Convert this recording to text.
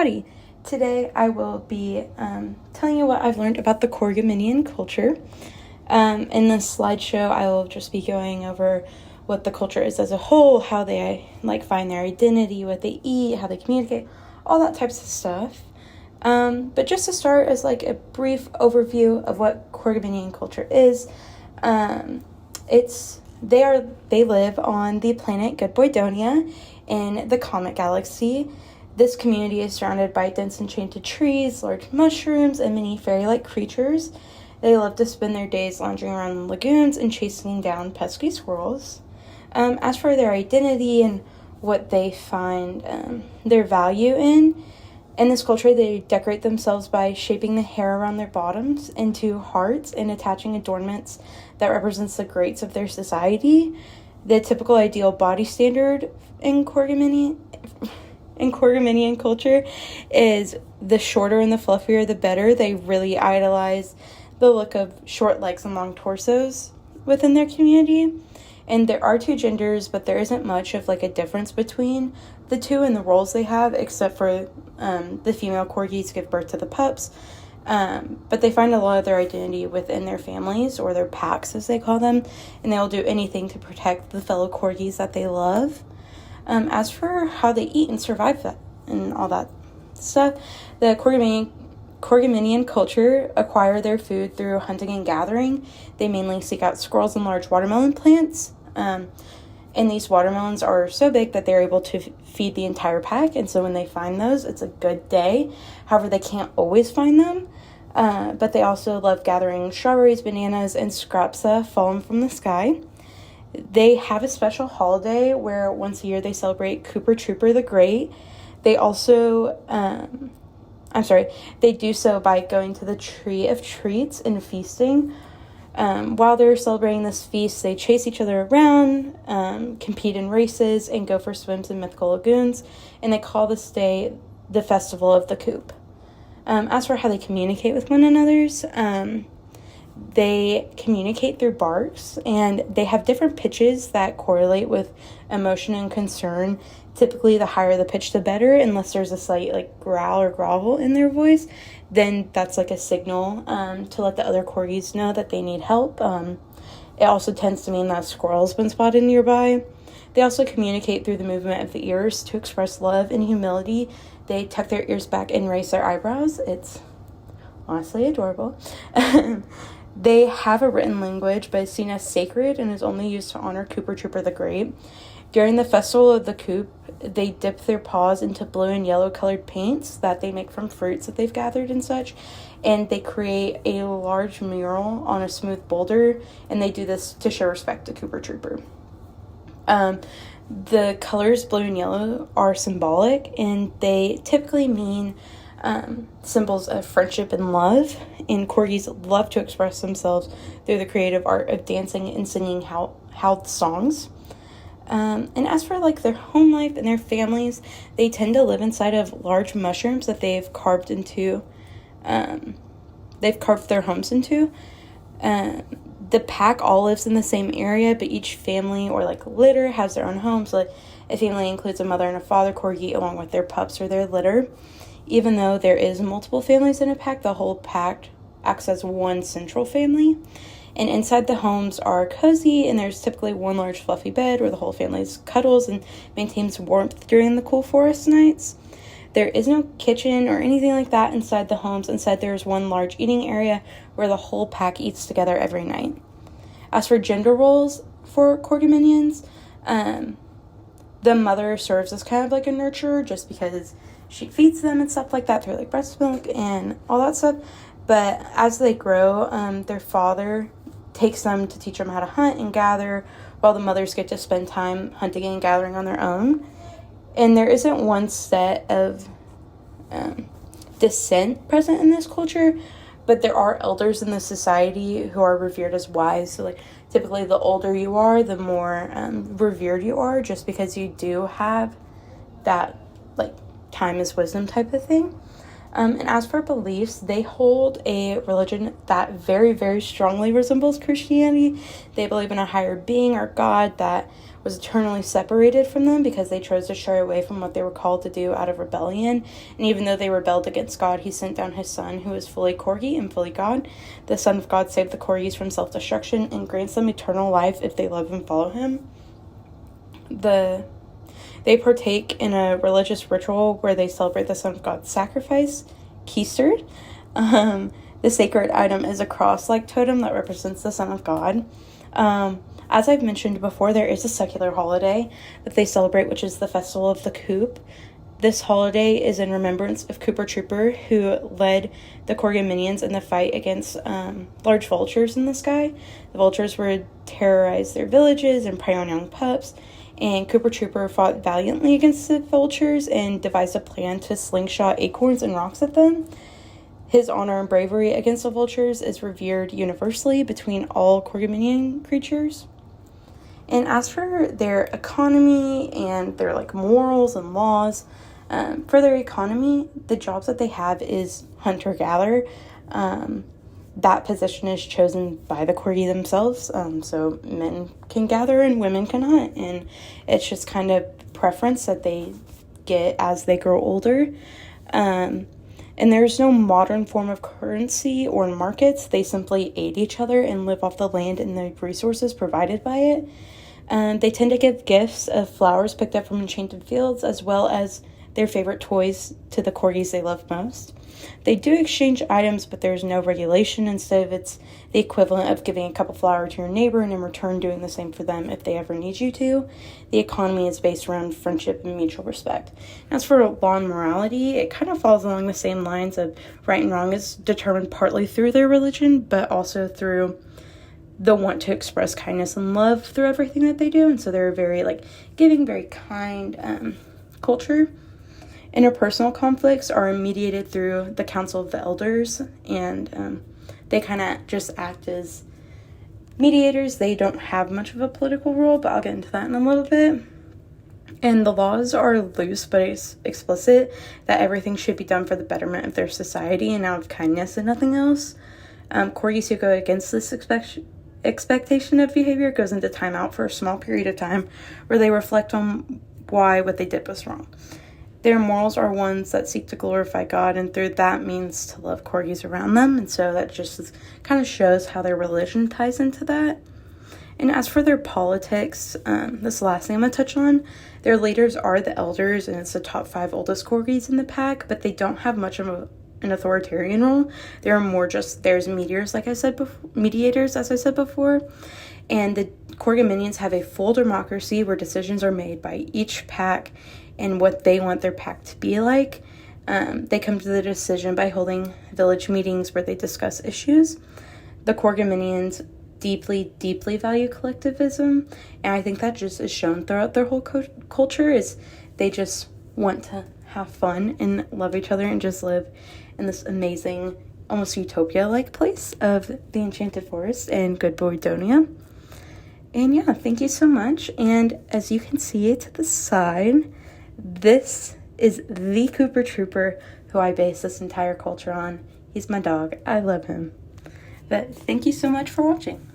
Howdy! Today I will be telling you what I've learned about the Corgiminian culture. In this slideshow, I will just be going over what the culture is as a whole, how they find their identity, what they eat, how they communicate, all that types of stuff. But just to start as a brief overview of what Corgiminian culture is, they live on the planet Goodboydonia in the Comet Galaxy. This community is surrounded by dense enchanted trees, large mushrooms, and many fairy-like creatures. They love to spend their days lounging around lagoons and chasing down pesky squirrels. As for their identity and what they find their value in this culture, they decorate themselves by shaping the hair around their bottoms into hearts and attaching adornments that represents the greats of their society. The typical ideal body standard in Corgiminian culture is the shorter and the fluffier the better. They really idolize the look of short legs and long torsos within their community. And there are two genders, but there isn't much of a difference between the two and the roles they have, except for the female corgis give birth to the pups. But they find a lot of their identity within their families, or their packs as they call them, and they will do anything to protect the fellow corgis that they love. As for how they eat and survive that and all that stuff, the Corgiminian culture acquire their food through hunting and gathering. They mainly seek out squirrels and large watermelon plants. And these watermelons are so big that they're able to feed the entire pack. And so when they find those, it's a good day. However, they can't always find them. But they also love gathering strawberries, bananas, and scraps fallen from the sky. They have a special holiday where once a year they celebrate Cooper Trooper the Great. They also, they do so by going to the Tree of Treats and feasting. While they're celebrating this feast, they chase each other around, compete in races, and go for swims in mythical lagoons. And they call this day the Festival of the Coop. As for how they communicate with one another, they communicate through barks, and they have different pitches that correlate with emotion and concern. Typically, the higher the pitch, the better, unless there's a slight growl or grovel in their voice. Then that's a signal to let the other corgis know that they need help. It also tends to mean that a squirrel's been spotted nearby. They also communicate through the movement of the ears to express love and humility. They tuck their ears back and raise their eyebrows. It's honestly adorable. They have a written language, but it's seen as sacred and is only used to honor Cooper Trooper the Great. During the Festival of the Coop, they dip their paws into blue and yellow colored paints that they make from fruits that they've gathered and such, and they create a large mural on a smooth boulder, and they do this to show respect to Cooper Trooper. The colors blue and yellow are symbolic, and they typically mean symbols of friendship and love, and corgis love to express themselves through the creative art of dancing and singing howl songs. And as for their home life and their families, they tend to live inside of large mushrooms that they've carved their homes into. The pack all lives in the same area, but each family or litter has their own home. So a family includes a mother and a father corgi along with their pups or their litter. Even though there is multiple families in a pack, the whole pack acts as one central family. And inside the homes are cozy, and there's typically one large fluffy bed where the whole family cuddles and maintains warmth during the cool forest nights. There is no kitchen or anything like that inside the homes. Instead, there's one large eating area where the whole pack eats together every night. As for gender roles for Corgiminians, the mother serves as kind of a nurturer just because she feeds them and stuff like that through breast milk and all that stuff. But as they grow, their father takes them to teach them how to hunt and gather, while the mothers get to spend time hunting and gathering on their own. And there isn't one set of descent present in this culture, but there are elders in the society who are revered as wise. So typically the older you are, the more revered you are, just because you do have that time is wisdom type of thing. And as for beliefs, they hold a religion that very, very strongly resembles Christianity. They believe in a higher being or God that was eternally separated from them because they chose to stray away from what they were called to do out of rebellion. And even though they rebelled against God, he sent down his son, who is fully Corgi and fully God. The Son of God saved the Corgis from self-destruction and grants them eternal life if they love and follow him. They partake in a religious ritual where they celebrate the Son of God's sacrifice, Keister. The sacred item is a cross-like totem that represents the Son of God. As I've mentioned before, there is a secular holiday that they celebrate, which is the Festival of the Coop. This holiday is in remembrance of Cooper Trooper, who led the Corgiminians in the fight against large vultures in the sky. The vultures would terrorize their villages and prey on young pups, and Cooper Trooper fought valiantly against the vultures and devised a plan to slingshot acorns and rocks at them. His honor and bravery against the vultures is revered universally between all Corgiminian creatures. And as for their economy and their morals and laws, for their economy, the jobs that they have is hunter-gatherer. That position is chosen by the Corgi themselves, so men can gather and women can hunt, and it's just kind of preference that they get as they grow older. And there's no modern form of currency or markets. They simply aid each other and live off the land and the resources provided by it. They tend to give gifts of flowers picked up from enchanted fields, as well as their favorite toys to the Corgis they love most. They do exchange items, but there's no regulation. Instead, it's the equivalent of giving a cup of flour to your neighbor and in return doing the same for them if they ever need you to. The economy is based around friendship and mutual respect. As for law and morality, it kind of falls along the same lines of right and wrong is determined partly through their religion, but also through the want to express kindness and love through everything that they do. And so they're a very giving, very kind culture. Interpersonal conflicts are mediated through the Council of the Elders, and they kind of just act as mediators. They don't have much of a political role, but I'll get into that in a little bit. And the laws are loose, but it's explicit that everything should be done for the betterment of their society and out of kindness and nothing else. Corgis who go against this expectation of behavior goes into timeout for a small period of time where they reflect on why what they did was wrong. Their morals are ones that seek to glorify God, and through that means to love Corgis around them. And so that just kind of shows how their religion ties into that. And as for their politics, this last thing I'm going to touch on, their leaders are the elders, and it's the top 5 oldest Corgis in the pack, but they don't have much of an authoritarian role. They're more just, there's mediators, as I said before. And the Corgiminians have a full democracy where decisions are made by each pack and what they want their pack to be like. They come to the decision by holding village meetings where they discuss issues. The Corgiminians deeply, deeply value collectivism, and I think that just is shown throughout their whole culture, is they just want to have fun and love each other and just live in this amazing, almost utopia-like place of the Enchanted Forest and Good Boy Donia. And yeah, thank you so much. And as you can see to the side, this is the Cooper Trooper who I base this entire culture on. He's my dog. I love him. But thank you so much for watching.